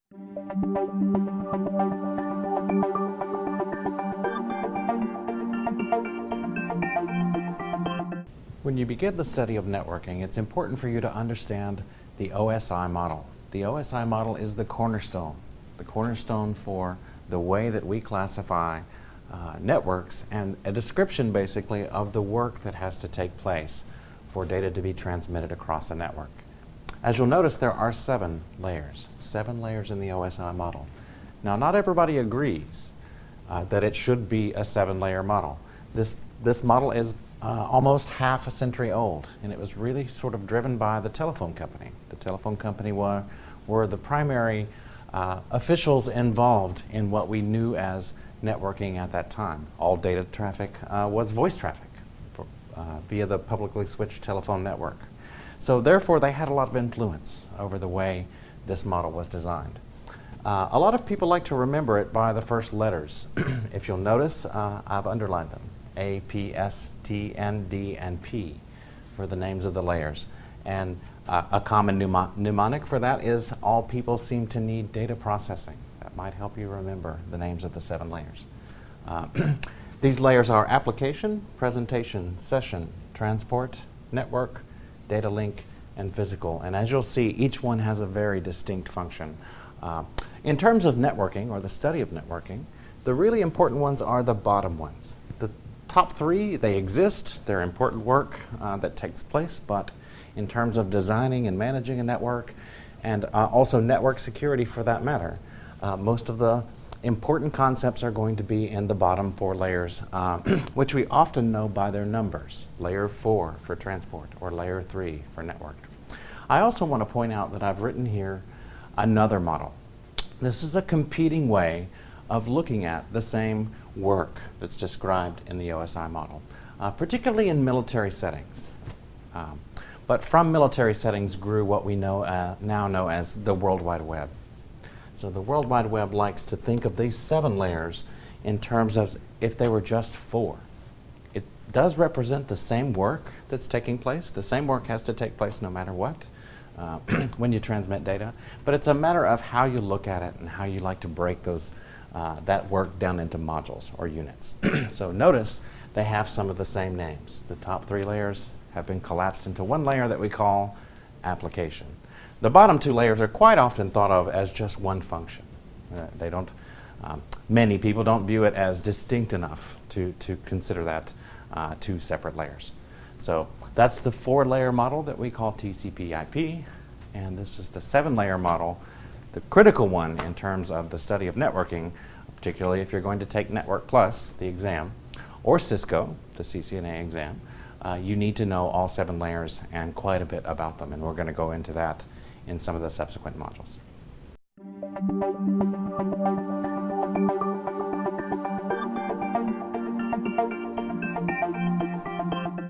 When you begin the study of networking, it's important for you to understand the OSI model. The OSI model is the cornerstone for the way that we classify networks, and a description basically of the work that has to take place for data to be transmitted across a network. As you'll notice, there are 7 layers in the OSI model. Now, not everybody agrees that it should be a 7-layer model. This model is almost half a century old, and it was really sort of driven by the telephone company. The telephone company were the primary officials involved in what we knew as networking at that time. All data traffic was voice traffic via the publicly switched telephone network. So therefore, they had a lot of influence over the way this model was designed. A lot of people like to remember it by the first letters. If you'll notice, I've underlined them. A, P, S, T, N, D, and P for the names of the layers. And a common mnemonic for that is all people seem to need data processing. That might help you remember the names of the 7 layers. These layers are application, presentation, session, transport, network, data link, and physical. And as you'll see, each one has a very distinct function. In terms of networking, or the study of networking, the really important ones are the bottom ones. The top 3, they exist, they're important work that takes place, but in terms of designing and managing a network, and also network security for that matter, most of the important concepts are going to be in the bottom 4 layers, which we often know by their numbers. Layer 4 for transport, or layer 3 for network. I also want to point out that I've written here another model. This is a competing way of looking at the same work that's described in the OSI model, particularly in military settings. But from military settings grew what we now know as the World Wide Web. So the World Wide Web likes to think of these 7 layers in terms of if they were just 4. It does represent the same work that's taking place. The same work has to take place no matter what when you transmit data. But it's a matter of how you look at it and how you like to break that work down into modules or units. So notice they have some of the same names. The top 3 layers have been collapsed into one layer that we call application. The bottom 2 layers are quite often thought of as just one function. Many people don't view it as distinct enough to consider that 2 separate layers. So that's the 4-layer model that we call TCP/IP, and this is the 7-layer model, the critical one in terms of the study of networking, particularly if you're going to take Network Plus, the exam, or Cisco, the CCNA exam. You need to know all 7 layers and quite a bit about them, and we're going to go into that in some of the subsequent modules.